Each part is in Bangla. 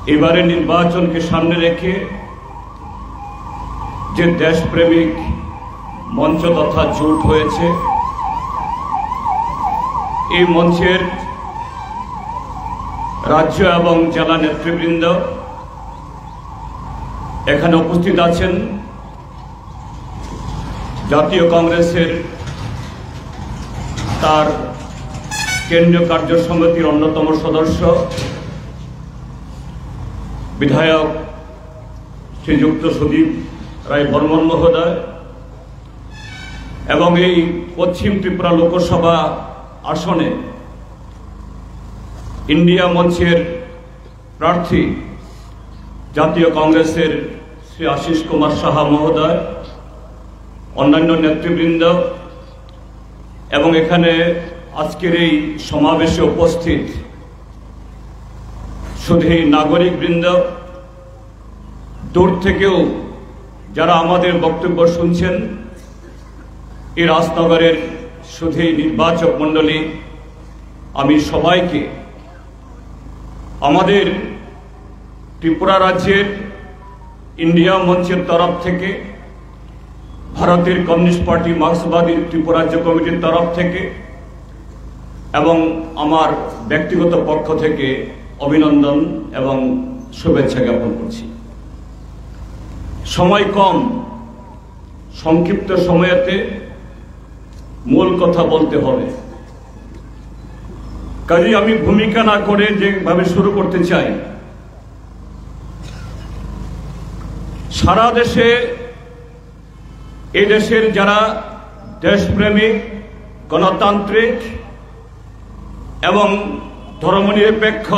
এবারে নির্বাচনকে সামনে রেখে যে দেশপ্রেমিক মঞ্চ তথা জোট হয়েছে, এই মঞ্চের রাজ্য এবং জেলা নেতৃবৃন্দ এখানে উপস্থিত আছেন। জাতীয় কংগ্রেসের তার কেন্দ্রীয় কার্য সমিতির অন্যতম সদস্য বিধায়ক শ্রীযুক্ত সুদীপ রায় বর্মন মহোদয় এবং এই পশ্চিম ত্রিপুরা লোকসভা আসনে ইন্ডিয়া মঞ্চের প্রার্থী জাতীয় কংগ্রেসের শ্রী আশিস কুমার সাহা মহোদয়, অন্যান্য নেতৃবৃন্দ এবং এখানে আজকের এই সমাবেশে উপস্থিত শুধু নাগরিকবৃন্দ, দূর থেকেও যারা আমাদের বক্তব্য শুনছেন, এই রাজনগরের শুধু নির্বাচক মণ্ডলী, আমি সবাইকে আমাদের ত্রিপুরা রাজ্যের ইন্ডিয়া মঞ্চের তরফ থেকে, ভারতের কমিউনিস্ট পার্টি মার্ক্সবাদী ত্রিপুরা রাজ্য কমিটির তরফ থেকে এবং আমার ব্যক্তিগত পক্ষ থেকে অভিনন্দন এবং শুভেচ্ছা জ্ঞাপন করছি। সময় কম, সংক্ষিপ্ত সময়েতে মূল কথা বলতে হবে, কাজেই আমি ভূমিকা না করে যেভাবে শুরু করতে চাই। সারা দেশে, এই দেশের যারা দেশপ্রেমিক, গণতান্ত্রিক এবং ধর্মনিরপেক্ষ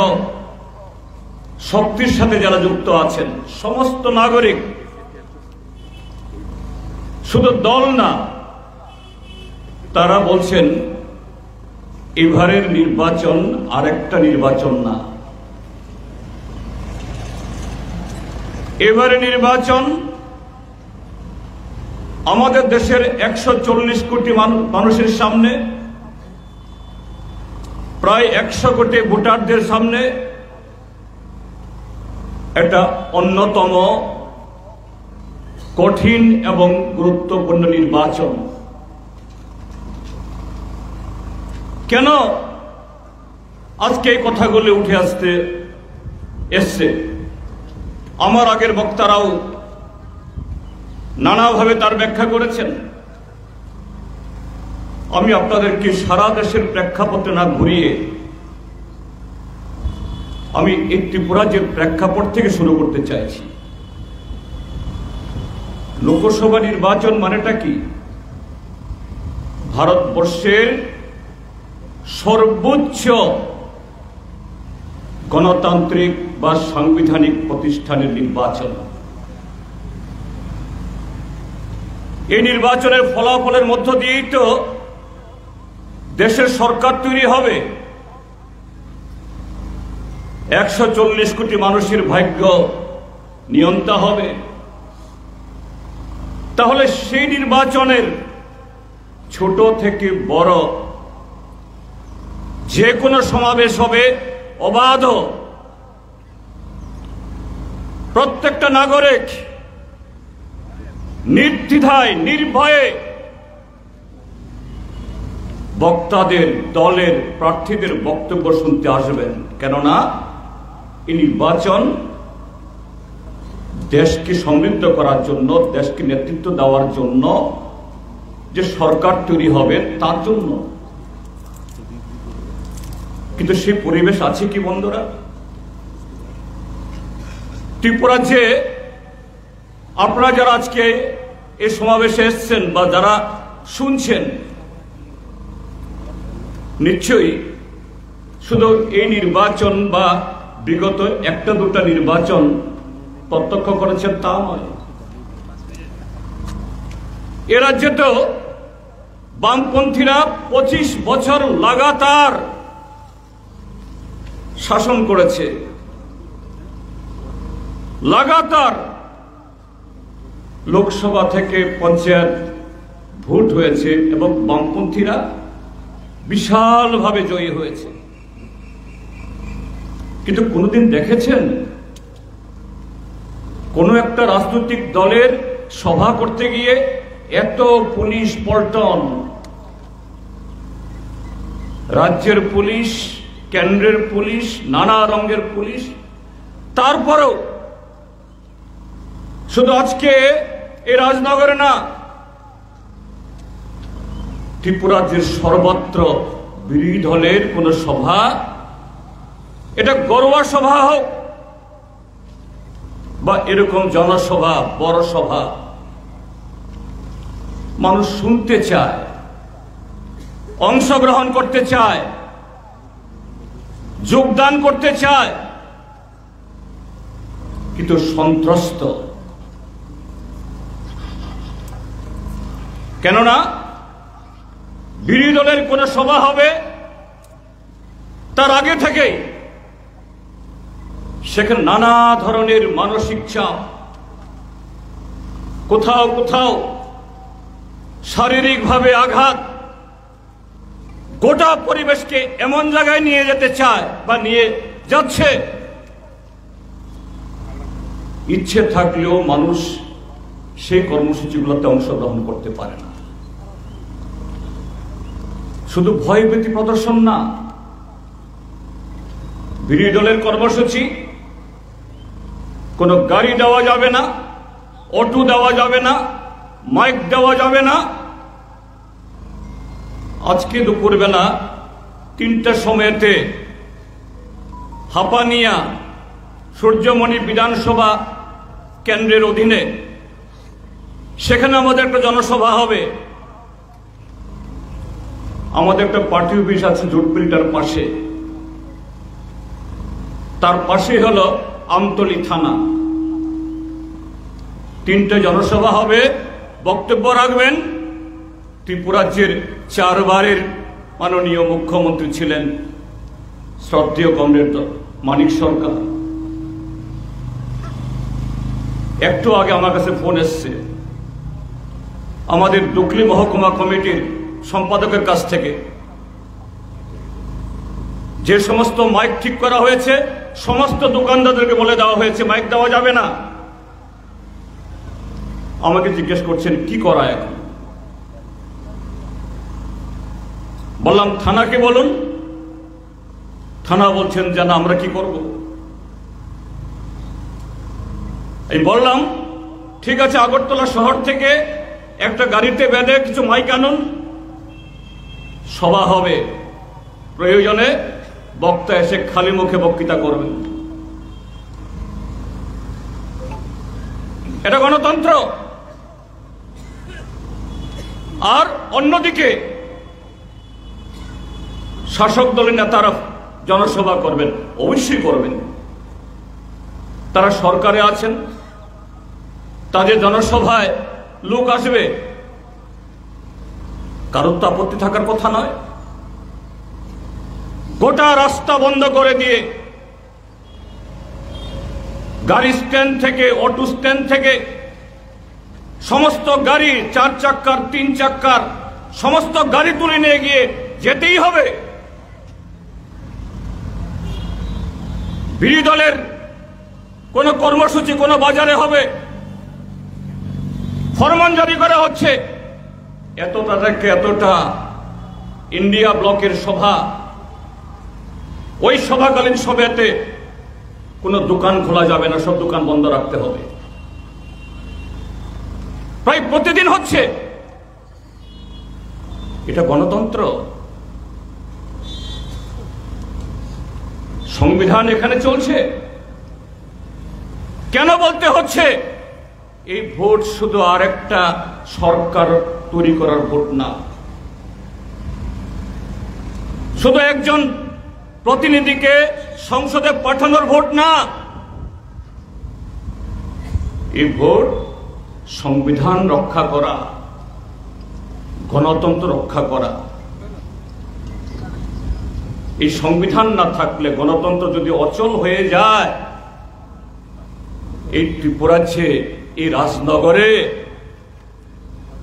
শক্তির সাথে যারা যুক্ত আছেন, সমস্ত নাগরিক, শুধু দল না, তারা বলছেন এবারের নির্বাচন আরেকটা নির্বাচন না। এবারে নির্বাচন আমাদের দেশের 140 কোটি মানুষের সামনে, প্রায় 100 কোটি ভোটারদের সামনে এটা অন্যতম কঠিন এবং গুরুত্বপূর্ণ নির্বাচন। কেন আজকে এই কথাগুলি উঠে আসতে এসছে? আমার আগের বক্তারাও নানাভাবে তার ব্যাখ্যা করেছেন। আমি আপনাদেরকে সারা দেশের প্রেক্ষাপটে না ঘুরিয়ে আমি এই ত্রিপুরা যে প্রেক্ষাপট থেকে শুরু করতে চাইছি। লোকসভা নির্বাচন মানেটা কি? ভারতবর্ষের সর্বোচ্চ গণতান্ত্রিক বা সাংবিধানিক প্রতিষ্ঠানের নির্বাচন। এই নির্বাচনের ফলাফলের মধ্য দিয়েই তো দেশের সরকার তৈরি হবে। 140 কোটি মানুষের ভাগ্য নিয়ন্ত্রণ হবে। তাহলে সেই নির্বাচনের ছোট থেকে বড় যে কোনো সমাবেশ হবে অবাধ। প্রত্যেকটা নাগরিক নির্দ্বিধায়, নির্ভয়ে বক্তাদের, দলের প্রার্থীদের বক্তব্য শুনতে আসবেন। কেননা এই নির্বাচন দেশকে সমৃদ্ধ করার জন্য, দেশকে নেতৃত্ব দেওয়ার জন্য যে সরকার তৈরি হবে তার জন্য। কিন্তু সেই পরিবেশ আছে কি বন্ধুরা? ত্রিপুরা যে আপনারা যারা আজকে এই সমাবেশে এসছেন বা যারা শুনছেন, নিশ্চয়ই শুধু এই নির্বাচন বা বিগত একটা দুটা নির্বাচন প্রত্যক্ষ করেছেন তা নয়। এ রাজ্যে তো বামপন্থীরা 25 বছর লাগাতার শাসন করেছে, লাগাতার লোকসভা থেকে পঞ্চায়েত ভোট হয়েছে এবং বামপন্থীরা বিশালভাবে জয়ী হয়েছে। কিন্তু কোনোদিন দেখেছেন কোনো একটা রাজনৈতিক দলের সভা করতে গিয়ে এত পুলিশ পল্টন, রাজ্যের পুলিশ, কেন্দ্রের পুলিশ, নানা রঙের পুলিশ, তারপরেও শুধু আজকে এই রাজনগরে না, ত্রিপুরা রাজ্যের সর্বত্র বিরোধী দলের কোন সভা, এটা গড়ুয়া সভা হোক বা এরকম জনসভা, বড় সভা, মানুষ শুনতে চায়, অংশগ্রহণ করতে চায়, যোগদান করতে চায়, কিন্তু সন্ত্রস্ত। কেননা বিরোধী দলের কোন সভা হবে তার আগে থেকেই সেখানে নানা ধরনের মানসিক চাপ, কোথাও কোথাও শারীরিকভাবে আঘাত, গোটা পরিবেশকে এমন জায়গায় নিয়ে যেতে চায় বা নিয়ে যাচ্ছে, ইচ্ছে থাকলেও মানুষ সেই কর্মসূচিগুলোতে অংশগ্রহণ করতে পারে না। শুধু ভয়ভীতি প্রদর্শন না, বিরোধী দলের কর্মসূচি কোনো গাড়ি দেওয়া যাবে না, অটো দেওয়া যাবে না, মাইক দেওয়া যাবে না। আজকে দুপুরবেলা 3টার সময়তে হাপানিয়া সূর্যমণি বিধানসভা কেন্দ্রের অধীনে সেখানে আমাদের একটা জনসভা হবে। আমাদের একটা পার্টি অফিস আছে জুটপিলটার পাশে, তার পাশে হলো আমতলী থানা। 3টে জনসভা হবে, বক্তব্য রাখবেন ত্রিপুরা রাজ্যের 4 বারের মাননীয় মুখ্যমন্ত্রী ছিলেন শ্রদ্ধেয় কমরেড মানিক সরকার। একটু আগে আমার কাছে ফোন এসছে আমাদের দুকলি মহকুমা কমিটির সম্পাদকের কাছ থেকে, যে সমস্ত মাইক ঠিক করা হয়েছে সমস্ত দোকানদারদেরকে বলে দেওয়া হয়েছে মাইক দেওয়া যাবে না। আমাকে জিজ্ঞেস করছেন কি করা এখন। বললাম থানাকে বলুন। থানা বলছেন যে না, আমরা কি করব। এই বললাম ঠিক আছে, আগরতলা শহর থেকে একটা গাড়িতে বেঁধে কিছু মাইক আনুন, সভা হবে, প্রয়োজনে বক্তা এসে খালি মুখে বক্তৃতা করবেন। এটা গণতন্ত্র। আর অন্যদিকে শাসক দলের নেতারা জনসভা করবেন, অবশ্যই করবেন। তারা সরকারে আছেন, তাদের জনসভায় লোক আসবে, কারোর তো আপত্তি থাকার কথা নয়। গোটা রাস্তা বন্ধ করে দিয়ে গাড়ি স্ট্যান্ড থেকে, অটো স্ট্যান্ড থেকে সমস্ত গাড়ি, 4 চাক্কার 3 চাক্কার সমস্ত গাড়ি তুলে নিয়ে গিয়ে যেতেই হবে। বিরোধী দলের কোন কর্মসূচি কোন বাজারে হবে, ফরমান জারি করা হচ্ছে এতটা থেকে এতটা ইন্ডিয়া ব্লকের সভা, ওই সভাকালীন সভাতে কোনো দোকান খোলা যাবে না, সব দোকান বন্ধ রাখতে হবে। প্রায় প্রতিদিন হচ্ছে। এটা গণতন্ত্র। সংবিধান এখানে চলছে। কেন বলতে হচ্ছে এই ভোট শুধু আর একটা সরকার তৈরি করার ভোট না, শুধু একজন প্রতিনিধিকে সংসদে পাঠানোর ভোট না, এই ভোট সংবিধান রক্ষা করা, গণতন্ত্র রক্ষা করা। এই সংবিধান না থাকলে, গণতন্ত্র যদি অচল হয়ে যায়, এই ত্রিপুরাজ্যে, এই রাজনগরে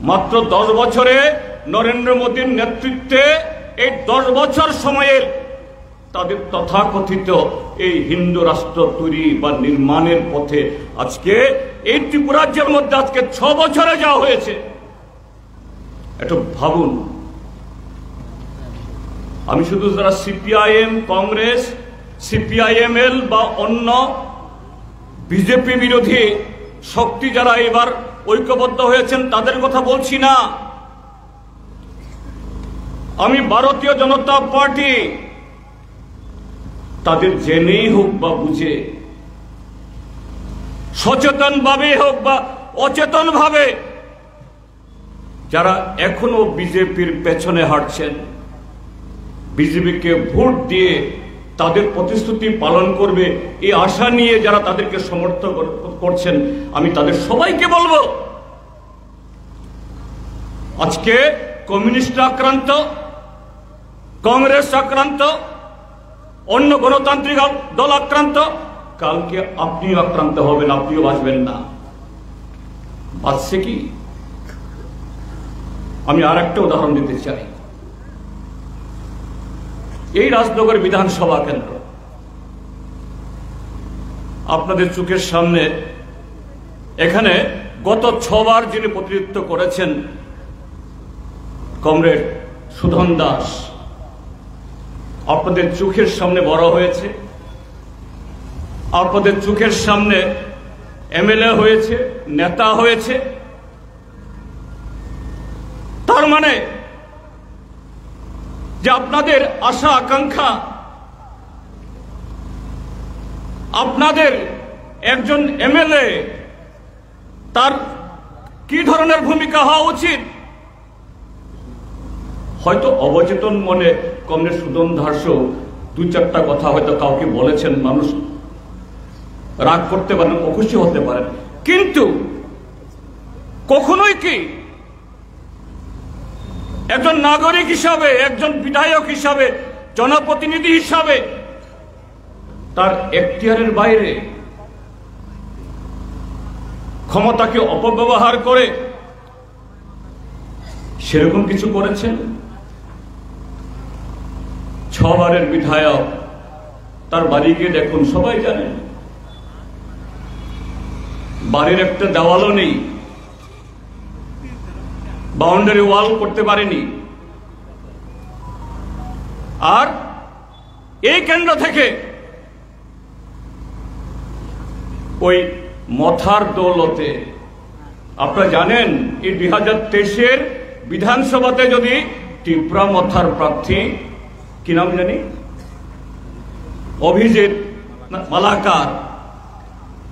মাত্র 10 বছরে নরেন্দ্র মোদীর নেতৃত্বে এই 10 বছর সময়ের তাদের তথাকথিত এই হিন্দু রাষ্ট্র তৈরি বা নির্মাণের পথে আজকে এই ত্রিপুরাজ্যের মধ্যে আজকে 6 বছরে যাওয়া হয়েছে। একটু ভাবুন, আমি শুধু যারা সিপিআইএম, কংগ্রেস, সিপিআইএমএল বা অন্য বিজেপি বিরোধী শক্তি যারা এবার ঐক্যবদ্ধ হয়েছেন তাদের কথা বলছি না। আমি ভারতীয় জনতা পার্টি তাদের জেনেই হোক বা বুঝে, সচেতন ভাবে হোক বা অচেতন ভাবে, যারা এখনো বিজেপির পেছনে হাঁটছেন, বিজেপিকে ভোট দিয়ে তাদের প্রতিশ্রুতি পালন করবে এই আশা নিয়ে যারা তাদেরকে সমর্থন করছেন, আমি তাদের সবাইকে বলবো, আজকে কমিউনিস্ট আক্রান্ত, কংগ্রেস আক্রান্ত, অন্য গণতান্ত্রিক দল আক্রান্ত, কালকে আপনিও আক্রান্ত হবেন, আপনিও বাঁচবেন না। বাঁচছে কি? আমি আর একটা উদাহরণ দিতে চাই। এই রাজনগর বিধানসভা কেন্দ্র আপনাদের চোখের সামনে, এখানে গত 6 বার যিনি প্রতিনিধিত্ব করেছেন কমরেড সুধন দাস, আপনাদের চোখের সামনে বড় হয়েছে, আপনাদের চোখের সামনে এমএলএ হয়েছে, নেতা হয়েছে। তার মানে যে আপনাদের আশা আকাঙ্ক্ষা, আপনাদের একজন এমএলএ তার কি ধরনের ভূমিকা হওয়া উচিত, হয়তো অবচেতন মনে কমরেড সুধন দাসও 2-4টা কথা হয়তো কাউকে বলেছেন, মানুষ রাগ করতে পারেন, অখুশি হতে পারেন, কিন্তু কখনোই কি একজন নাগরিক হিসাবে, একজন বিধায়ক হিসাবে, জনপ্রতিনিধি হিসাবে তার এখতিয়ারের বাইরে ক্ষমতাকে অপব্যবহার করে সেরকম কিছু করেছেন? 6 বারের বিধায়ক, তার বাড়ি গিয়ে দেখুন, সবাই জানেন, বাড়ির একটা দেওয়ালও নেই, বাউন্ডারি ওয়াল করতে পারেনি। আর এই কেন্দ্র থেকে ওই মথার দৌলতে, আপনারা জানেন এই 2023-এর বিধানসভাতে যদি ত্রিপুরা মথার প্রার্থী, কি নাম জানি, অভিজিৎ মালাকার,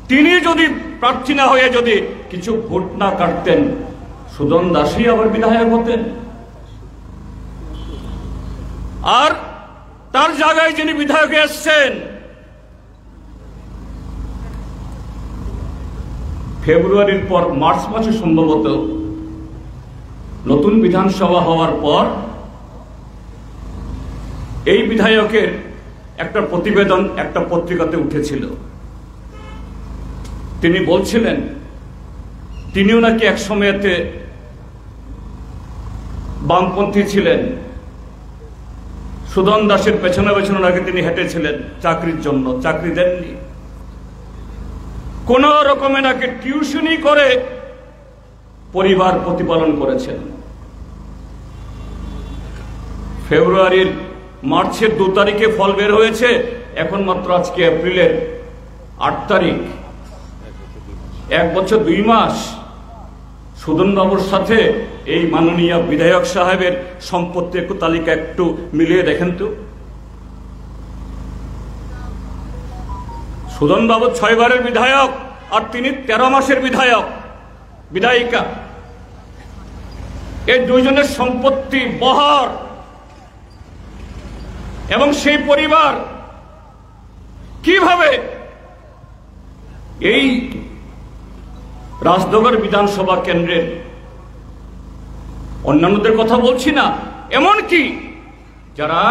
তিনি যদি প্রার্থী না হয়ে যদি কিছু ভোট না কাটতেন, সুধন দাসই আবার বিধায়ক হতেন। আর তার জায়গায় যিনি বিধায়ক এসছেন, ফেব্রুয়ারির পর মার্চ মাসে সম্ভবত নতুন বিধানসভা হওয়ার পর এই বিধায়কের একটা প্রতিবেদন একটা পত্রিকাতে উঠেছিল। তিনি বলছিলেন তিনিও নাকি এক সময়তে বামপন্থী ছিলেন, সুধন দাসের পেছনে পেছনে নাকি তিনি হেঁটেছিলেন চাকরির জন্য, চাকরি দেননি, কোন রকমে নাকি টিউশনি করে পরিবার প্রতিপালন করেছেন। ফেব্রুয়ারির মার্চের 2 তারিখে ফল বের হয়েছে, এখন মাত্র আজকে এপ্রিলের 8 তারিখ, 1 বছর 2 মাস। সুধন বাবুর সাথে এই মাননীয় বিধায়ক সাহেবের সম্পত্তি একটু তালিকা একটু মিলিয়ে দেখেন তো। সুধন বাবু 6 বারের বিধায়ক আর তিনি 13 মাসের বিধায়ক, বিধায়িকা। এই দুইজনের সম্পত্তি বহর, এবং সেই পরিবার কিভাবে এই রাজনগর বিধানসভা কেন্দ্রের, অন্যান্যদের কথা বলছি না, এমনকি যারা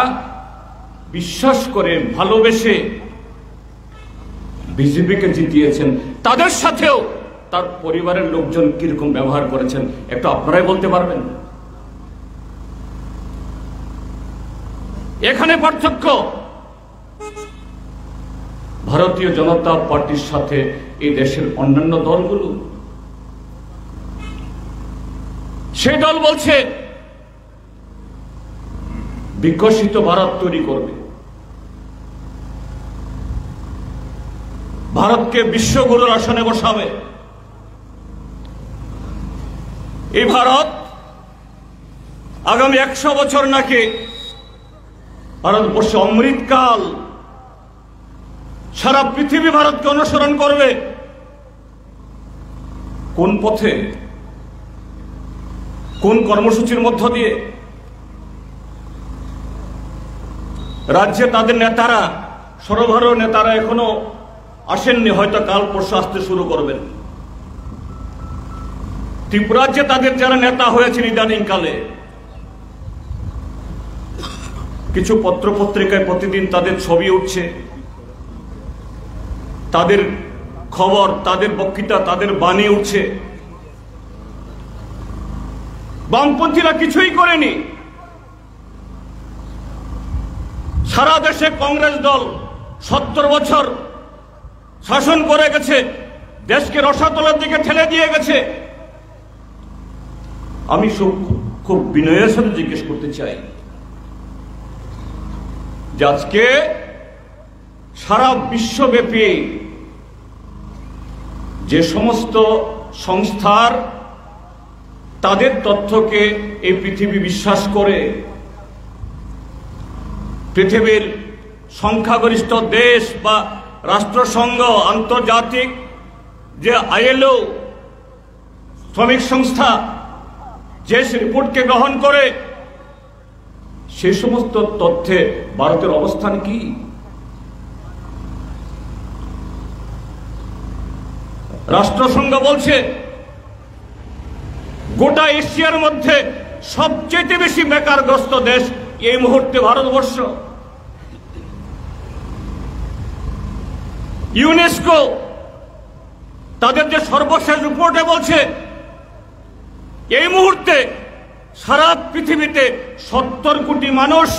বিশ্বাস করে ভালোবেসে বিজেপিকে জিতিয়েছেন তাদের সাথেও তার পরিবারের লোকজন কিরকম ব্যবহার করেছেন একটু আপনারাই বলতে পারবেন? এখানে পার্থক্য ভারতীয় জনতা পার্টির সাথে এই দেশের অন্যান্য দলগুলো। সেই দল বলছে বিকশিত ভারত তৈরি করবে, ভারতকে বিশ্বগুরুর আসনে বসাবে। এই ভারত আগামী 100 বছর নাকি ভারতবর্ষে অমৃতকাল, সারা পৃথিবী ভারতকে অনুসরণ করবে। কোন পথে, কোন কর্মসূচির মধ্য দিয়ে? রাজ্যে তাদের নেতারা, সর্বভারতীয় নেতারা এখনো আসেননি, হয়তো কাল পরশু আসতে শুরু করবেন। ত্রিপুরাজ্যে তাদের যারা নেতা হয়েছেন ইদানিংকালে, কিছু পত্রপত্রিকায় প্রতিদিন তাদের ছবি উঠছে, তাদের খবর, তাদের বক্তৃতা, তাদের বাণী উঠছে। বামপন্থীরা কিছুই করেনি। সারা দেশে কংগ্রেস দল 70 বছর শাসন করে গেছে, দেশকে রসাতলের দিকে ঠেলে দিয়ে গেছে। আমি খুব বিনয়ের সাথে জিজ্ঞেস করতে চাই যে আজকে সারা বিশ্বব্যাপী যে সমস্ত সংস্থার তাদের তথ্যকে এই পৃথিবী বিশ্বাস করে, পৃথিবীর সংখ্যাগরিষ্ঠ দেশ বা রাষ্ট্রসংঘ, আন্তর্জাতিক যে ILO শ্রমিক সংস্থা যে রিপোর্টকে গ্রহণ করে, সেই সমস্ত তথ্যে ভারতের অবস্থান কি? রাষ্ট্রসংঘ বলছে গোটা এশিয়ার মধ্যে সবচেয়ে বেশি বেকারগ্রস্ত দেশ এই মুহূর্তে ভারতবর্ষ। ইউনেস্কো তাদের যে সর্বশেষ রিপোর্টে বলছে এই মুহূর্তে সারা পৃথিবীতে 70 কোটি মানুষ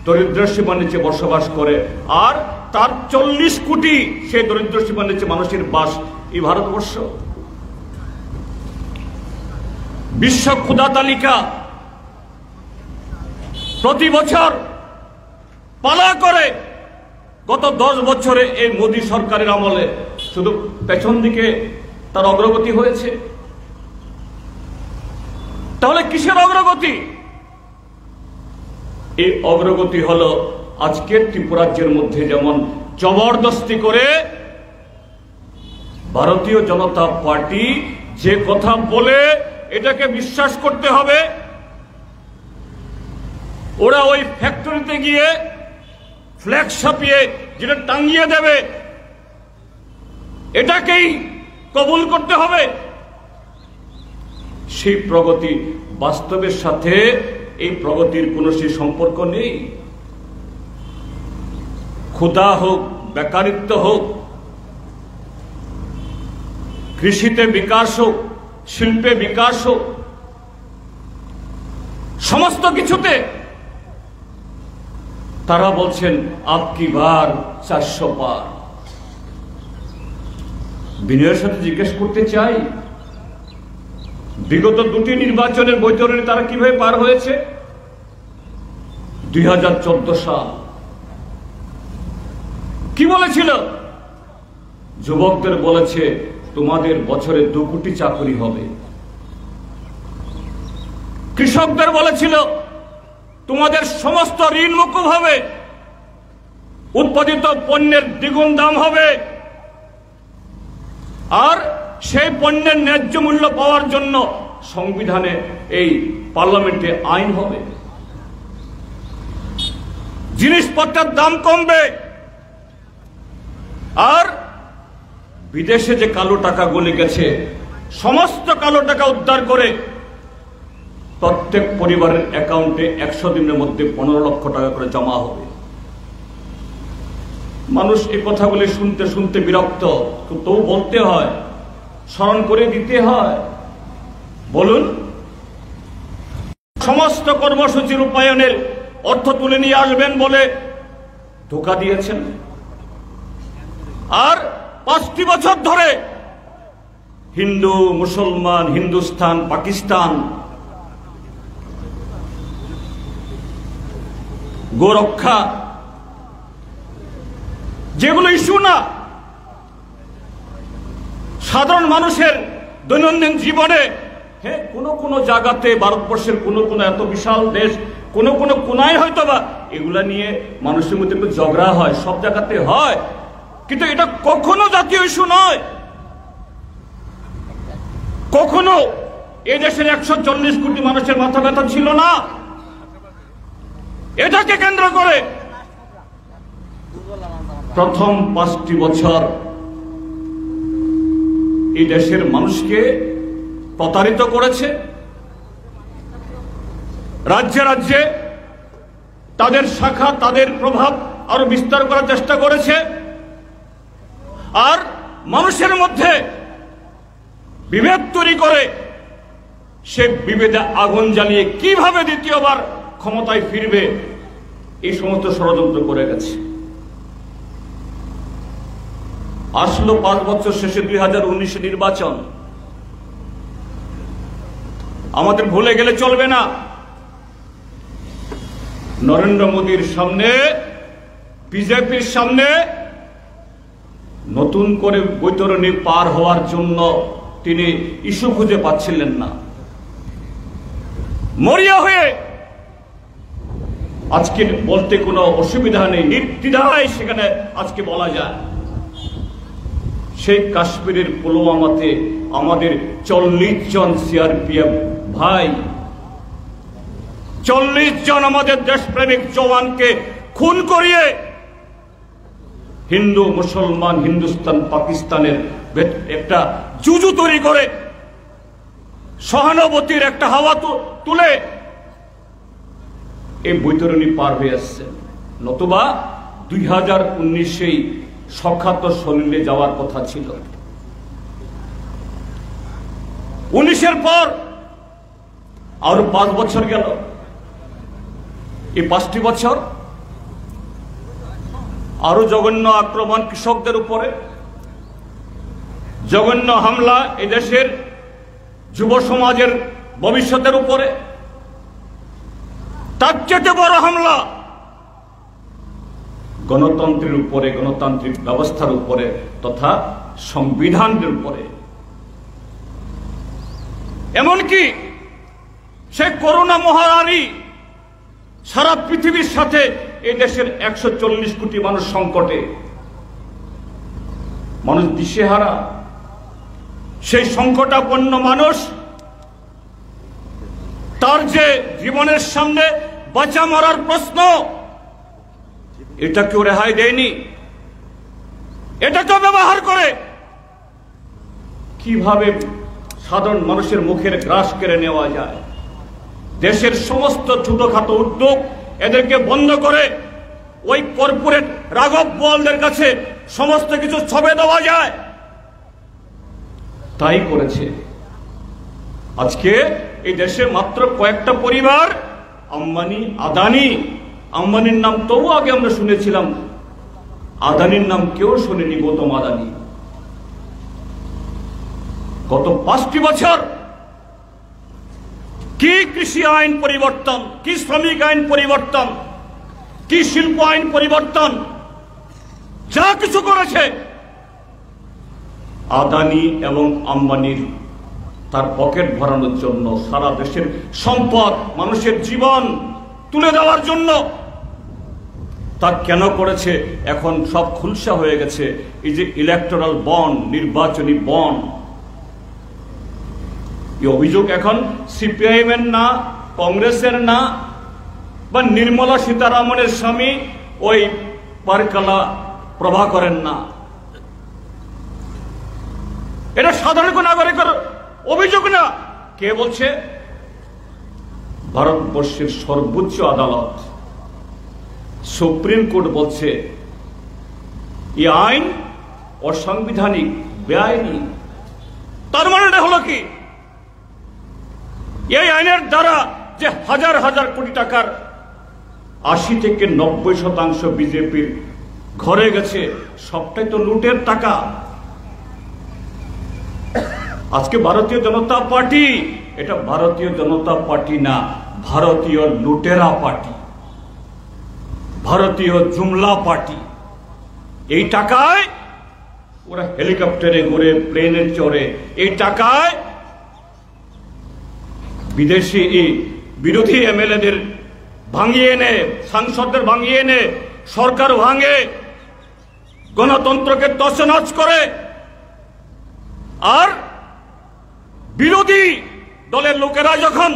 দরিদ্র সীমার নিচে বসবাস করে, আর তার 40 কোটি সেই দরিদ্র সীমার নিচে মানুষের বাস এই ভারতবর্ষ। বিশ্ব ক্ষুধা তালিকা প্রতি বছর পালা করে গত 10 বছরে এই মোদী সরকারের আমলে শুধু পেছন দিকে তার অগ্রগতি হয়েছে। তাহলে কিসের অগ্রগতি? এই অগ্রগতি হলো আজকের ত্রিপুরাজ্যের মধ্যে যেমন জবরদস্তি করে ভারতীয় জনতা পার্টি যে কথা বলে এটাকে বিশ্বাস করতে হবে, ওরা ওই ফ্যাক্টরিতে গিয়ে ফ্ল্যাগ ছাপিয়ে যেটা টাঙিয়ে দেবে এটাকেই কবুল করতে হবে। সেই প্রগতি বাস্তবের সাথে এই প্রগতির কোনো সেই সম্পর্ক নেই। ক্ষুধা হোক, বেকারিত্ব হোক, কৃষিতে বিকাশ হোক, শিল্পে বিকাশ হোক, সমস্ত কিছুতে তারা বলছেন আপকি বার 400 পার। বিনয়ের সাথে জিজ্ঞেস করতে চাই, বিগত 2টি নির্বাচনের বৈতরণী তারা কিভাবে পার হয়েছে? 2014 সাল কি বলেছিল? যুবকদের বলেছে তোমাদের বছরে 2 কোটি চাকরি হবে। কৃষকদের বলেছিল তোমাদের সমস্ত ঋণ মুকুব হবে, উৎপাদিত পণ্যের দ্বিগুণ দাম হবে, আর সেই পণ্যের ন্যায্য মূল্য পাওয়ার জন্য সংবিধানে এই পার্লামেন্টে আইন হবে, জিনিসপত্রের দাম কমবে, আর বিদেশে যে কালো টাকা গলে গেছে সমস্ত কালো টাকা উদ্ধার করে প্রত্যেক পরিবারের অ্যাকাউন্টে 100 দিনের মধ্যে 15 লক্ষ টাকা করে জমা হবে। মানুষ এই কথাগুলি শুনতে শুনতে বিরক্ত, তো বলতে হয়, স্মরণ করে দিতে হয়। বলুন, সমস্ত কর্মসূচি রূপায়ণের অর্থ তুলে নিয়ে আসবেন বলে ধোঁকা দিয়েছেন। আর 5টি বছর ধরে হিন্দু, মুসলমান, হিন্দুস্তান, পাকিস্তান, গোরক্ষা, যেগুলো ইস্যু না, সাধারণ মানুষের দৈনন্দিন জীবনে, হ্যাঁ, কোন জায়গাতে ভারতবর্ষের কোন এত বিশাল দেশ কোন কোনায় হয়তো বা এগুলা নিয়ে মানুষের মধ্যে একটু ঝগড়া হয়, সব জায়গাতে হয়, কিন্তু এটা কখনো জাতীয় ইস্যু নয়। কখনো এই দেশের 140 কোটি মানুষের মাথা ব্যথা ছিল না। এটাকে কেন্দ্র করে প্রথম 5টি বছর এই দেশের মানুষকে প্রতারিত করেছে। রাজ্যে রাজ্যে তাদের শাখা, তাদের প্রভাব আরো বিস্তার করার চেষ্টা করেছে, আর মানুষের মধ্যে বিভেদ তৈরি করে সে বিভেদে আগুন জ্বালিয়ে কিভাবে দ্বিতীয়বার ক্ষমতায় ফিরবে এই সমস্ত ষড়যন্ত্র করে গেছে। আসলো 5 বছর শেষে 2019 নির্বাচন। আমাদের ভুলে গেলে চলবে না, নরেন্দ্র মোদীর সামনে, বিজেপির সামনে নতুন করে বৈতরণী পার হওয়ার জন্য তিনি ইস্যু খুঁজে পাচ্ছিলেন না। মরিয়া হয়ে আজকে বলতে কোনো অসুবিধা নেই, নির্দ্বিধায় সেখানে আজকে বলা যায়, সেই কাশ্মীরের পুলওয়ামাতে আমাদের 40 জন সিআরপিএফ ভাই, 40 জন আমাদের দেশপ্রেমিক জওয়ানকে খুন করিয়ে হিন্দু, মুসলমান, হিন্দুস্তান, পাকিস্তানের একটা জুজু তৈরি করে সহানুভূতির একটা হাওয়া তুলে এই বৈতরণী পার হয়ে আসছে। নতুবা 2019 সখ্যাত সলিলে যাওয়ার কথা ছিল। 19-এর পর আরো 5 বছর গেল। এই 5টি বছর আরো জঘন্য আক্রমণ কৃষকদের উপরে, জঘন্য হামলা এই দেশের যুব সমাজের ভবিষ্যতের উপরে, তার চেয়ে বড় হামলা গণতন্ত্রের উপরে, গণতান্ত্রিক ব্যবস্থার উপরে তথা সংবিধানের উপরে। এমনকি সে করোনা মহামারী সারা পৃথিবীর সাথে এই দেশের 140 কোটি মানুষ সংকটে, মানুষ দিশেহারা। সেই সংকটাপন্ন মানুষ তার যে জীবনের সামনে বাঁচা মরার প্রশ্ন, এটা কেউ রেহাই দেয়নি। এটাকে ব্যবহার করে কিভাবে সাধারণ মানুষের মুখের গ্রাস কেড়ে নেওয়া যায়, দেশের সমস্ত ছোটখাটো উদ্যোগ এদেরকে বন্ধ করে ওই কর্পোরেট রাঘব বোয়ালদের কাছে সমস্ত কিছু ছবে দেওয়া যায়, তাই করেছে। আজকে এই দেশে মাত্র কয়েকটা পরিবার, আম্বানি, আদানি, আম্বানির নাম তবু আগে আমরা শুনেছিলাম, আদানির নাম কেউ শুনেনি, গৌতম আদানি। গত 5টি বছর কি কৃষি আইন পরিবর্তন, কি শ্রমিক আইন পরিবর্তন, কি শিল্প আইন পরিবর্তন, যা কিছু করেছে আদানি এবং আম্বানির তার পকেট ভরানোর জন্য, সারা দেশের সম্পদ, মানুষের জীবন তুলে দেওয়ার জন্য। তা কেন করেছে এখন সব খুলসা হয়ে গেছে। এই যে ইলেকটোরাল বন্ড, নির্বাচনী বন্ড, এই অভিযোগ এখন সিপিআইএম এর না, কংগ্রেসের না, বা নির্মলা সীতারামনের স্বামী ওই পারকালা প্রভাকরের না, এটা সাধারণ নাগরিকের অভিযোগ না। কে বলছে? ভারতবর্ষের সর্বোচ্চ আদালত সুপ্রিম কোর্ট বলছে এই আইন অসাংবিধানিক, বেআইনি। তার মানে হলো কি, এই আইনের দ্বারা যে হাজার হাজার কোটি টাকার 80 থেকে 90% বিজেপির ঘরে গেছে, সবটাই তো লুটের টাকা। আজকে ভারতীয় জনতা পার্টি, এটা ভারতীয় জনতা পার্টি না, ভারতীয় লুটেরা পার্টি, ভারতীয় জুমলা পার্টি। এই টাকায় ওরা হেলিকপ্টারে ঘুরে, প্লেনে চড়ে, এই টাকায় বিদেশি বিরোধী এমএলএদের ভাঙিয়ে এনে, সাংসদদের ভাঙিয়ে এনে সরকার ভাঙে, গণতন্ত্রকে তছনছ করে। আর বিরোধী দলের লোকেরা যখন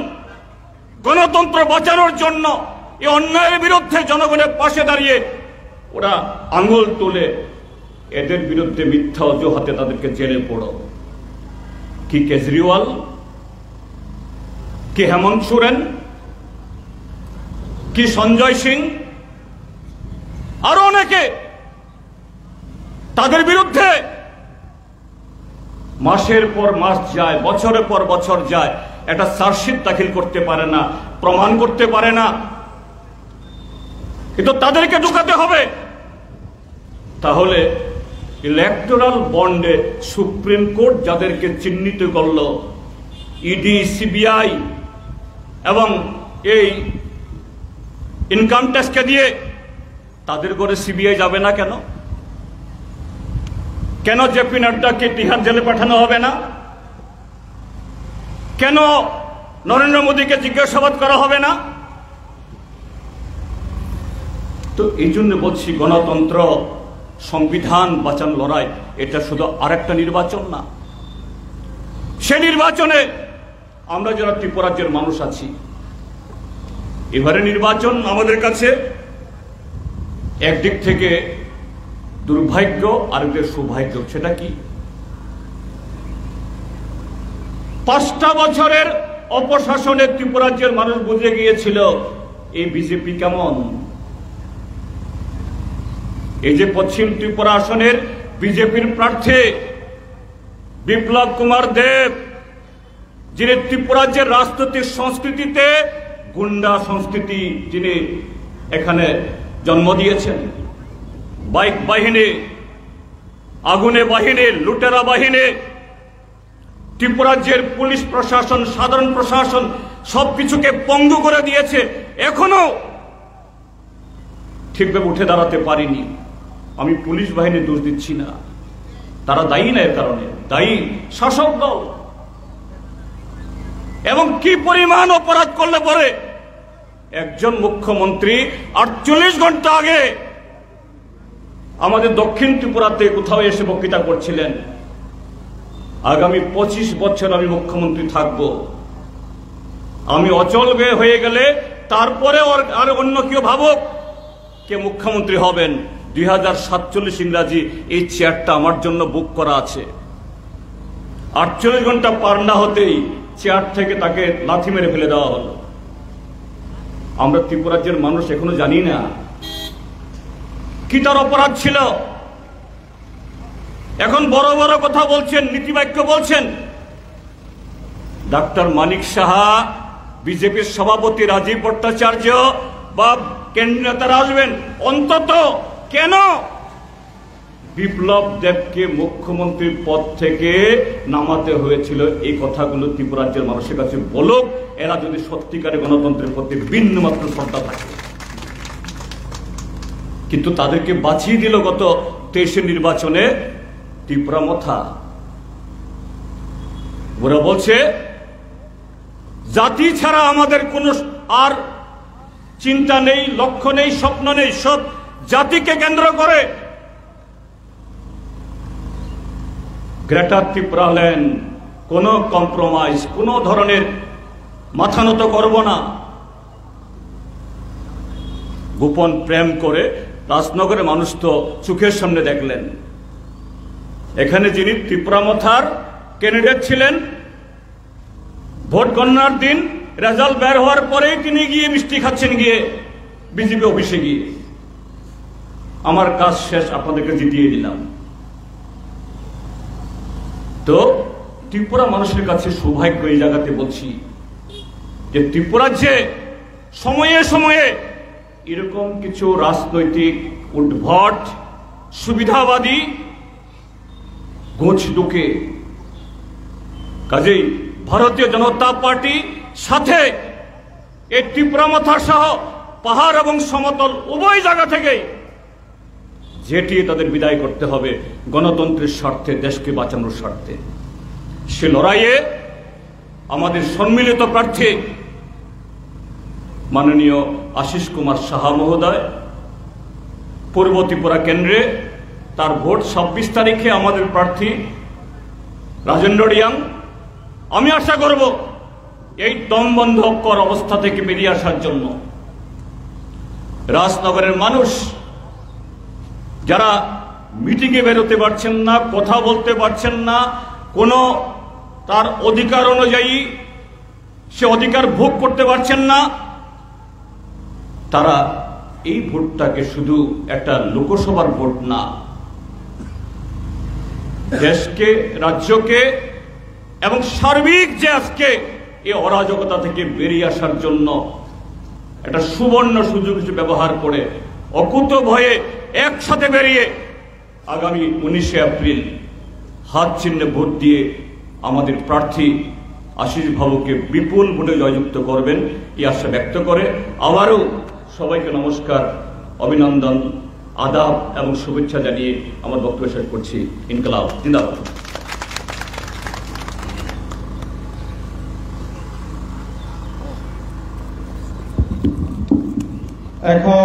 গণতন্ত্র বাঁচানোর জন্য এই অন্যায়ের বিরুদ্ধে জনগণের পাশে দাঁড়িয়ে ওরা আঙুল তুলে, এদের বিরুদ্ধে মিথ্যা অজুহাতে তাদেরকে জেলে পড়ো। কি কেজরিওয়াল, কি হেমন্ত সোরেন, কি সঞ্জয় সিং, আরো অনেকে, তাদের বিরুদ্ধে মাসের পর মাস যায়, বছরের পর বছর যায়, একটা চার্জশিট দাখিল করতে পারে না, প্রমাণ করতে পারে না। কিন্তু তাদেরকে ঢুকাতে হবে। তাহলে ইলেকটোরাল বন্ডে সুপ্রিম কোর্ট যাদেরকে চিহ্নিত করল, ইডি, সিবিআই এবং এই ইনকাম ট্যাক্সকে দিয়ে, তাদের করে সিবিআই যাবে না কেন? কেন জেপি নাড্ডাকে তিহার জেলে পাঠানো হবে না? কেন নরেন্দ্র মোদীকে জিজ্ঞাসাবাদ করা হবে না? তো এই জন্য বলছি, গণতন্ত্র, সংবিধান বাঁচানোর লড়াই, এটা শুধু আরেকটা নির্বাচন না। সে নির্বাচনে আমরা যারা ত্রিপুরাজ্যের মানুষ আছি, এবারে নির্বাচন আমাদের কাছে একদিক থেকে দুর্ভাগ্য, আরেকদিকে সৌভাগ্য। সেটা কি? 5টা বছরের অপশাসনে ত্রিপুরাজ্যের মানুষ বুঝে গিয়েছিল এই বিজেপি কেমন। এই যে পশ্চিম ত্রিপুরা আসনের বিজেপির প্রার্থী বিপ্লব কুমার দেব, যিনি ত্রিপুরাজ্যের রাজনৈতিক সংস্কৃতিতে গুন্ডা সংস্কৃতি যিনি এখানে জন্ম দিয়েছেন, বাইক বাহিনী, আগুনে বাহিনী, লুটেরা বাহিনী, ত্রিপুরাজ্যের পুলিশ প্রশাসন, সাধারণ প্রশাসন সবকিছুকে পঙ্গু করে দিয়েছে, এখনো ঠিকভাবে উঠে দাঁড়াতে পারিনি। আমি পুলিশ বাহিনীর দোষ দিচ্ছি না, তারা দায়ী না, এর কারণে দায়ী শাসক দল। এবং কি পরিমাণ অপরাধ করলে পরে একজন মুখ্যমন্ত্রী 48 ঘন্টা আগে আমাদের দক্ষিণ ত্রিপুরাতে কোথাও এসে বক্তৃতা করছিলেন, আগামী 25 বছর আমি মুখ্যমন্ত্রী থাকব, আমি অচল হয়ে গেলে তারপরে আর অন্য কেউ ভাবুক কে মুখ্যমন্ত্রী হবেন, 2047 ইংরাজি এই চেয়ারটা আমার জন্য বুক করা আছে। 48 ঘন্টা পার না হতেই চেয়ার থেকে তাকে লাথি মেরে ফেলে দেওয়া হলো। আমরা ত্রিপুরাজ্যের মানুষ এখনো জানি না কি তার অপরাধ ছিল। এখন বড় বড় কথা বলছেন, নীতিবাক্য বলছেন। ডাক্তার মানিক সাহা, বিজেপির সভাপতি রাজীব ভট্টাচার্য বা কেন্দ্রীয় নেতারা আসবেন, অন্তত কেন বিপ্লব দেবকে মুখ্যমন্ত্রীর পদ থেকে নামাতে হয়েছিল, এই কথাগুলো ত্রিপুরাজ্যের মানুষের কাছে বলুক, এরা যদি সত্যিকারে গণতন্ত্রের প্রতি বিন্দুমাত্র শ্রদ্ধা থাকে। কিন্তু তাদেরকে বাঁচিয়ে দিল গত 23 নির্বাচনে ত্রিপুরা মথা। ওরা বলছে জাতি ছাড়া আমাদের কোনো আর চিন্তা নেই, লক্ষ্য নেই, স্বপ্ন নেই, সব জাতিকে কেন্দ্র করে। গ্রেটার ত্রিপুরা ল্যান্ড, কোন কম্প্রোমাইজ, কোন ধরনের মাথা নত করব না। গোপন প্রেম করে রাজনগরের মানুষ তো চোখের সামনে দেখলেন। এখানে যিনি ত্রিপুরা মথার ক্যান্ডিডেট ছিলেন, ভোট গণনার দিন রেজাল্ট বের হওয়ার পরেই তিনি গিয়ে মিষ্টি খাচ্ছেন গিয়ে বিজেপি অফিসে গিয়ে, আমার কাজ শেষ, আপনাদেরকে জিতিয়ে দিলাম। তো ত্রিপুরা মানুষের কাছে সৌভাগ্য এই জায়গাতে বলছি যে ত্রিপুরার যে সময়ে সময়ে এরকম কিছু রাজনৈতিক উদ্ভট সুবিধাবাদী গোছ ঢুকে। কাজেই ভারতীয় জনতা পার্টি সাথে এই টিপ্রামাথা সহ পাহাড় এবং সমতল উভয় জায়গা থেকেই যেটিয়ে তাদের বিদায় করতে হবে গণতন্ত্রের স্বার্থে, দেশকে বাঁচানোর স্বার্থে। সে লড়াইয়ে আমাদের সম্মিলিত প্রার্থী মাননীয় আশিস কুমার সাহা মহোদয় পূর্ব ত্রিপুরা কেন্দ্রে, তার ভোট 26 তারিখে আমাদের প্রার্থী রাজেন্দ্র রিয়াং। আমি আশা করব এই দমবন্ধকর অবস্থা থেকে বেরিয়ে আসার জন্য রাজনগরের মানুষ যারা মিটিংয়ে বেরোতে পারছেন না, কথা বলতে পারছেন না, কোনো তার অধিকার অনুযায়ী সে অধিকার ভোগ করতে পারছেন না, তারা এই ভোটটাকে শুধু একটা লোকসভার ভোট না, দেশকে, রাজ্যকে এবং সার্বিক যে আজকে এই অরাজকতা থেকে বেরিয়ে আসার জন্য একটা সুবর্ণ সুযোগ হিসেবে ব্যবহার করে অকুত ভয়ে একসাথে বেরিয়ে আগামী 19শে এপ্রিল হাত চিহ্নে ভোট দিয়ে আমাদের প্রার্থী আশিস বাবুকে বিপুল ভোটে জয়যুক্ত করবেন এই আশা ব্যক্ত করে আবারও সবাইকে নমস্কার, অভিনন্দন, আদাব এবং শুভেচ্ছা জানিয়ে আমার বক্তব্য শেষ করছি। ইনকলাব জিন্দাবাদ। এখন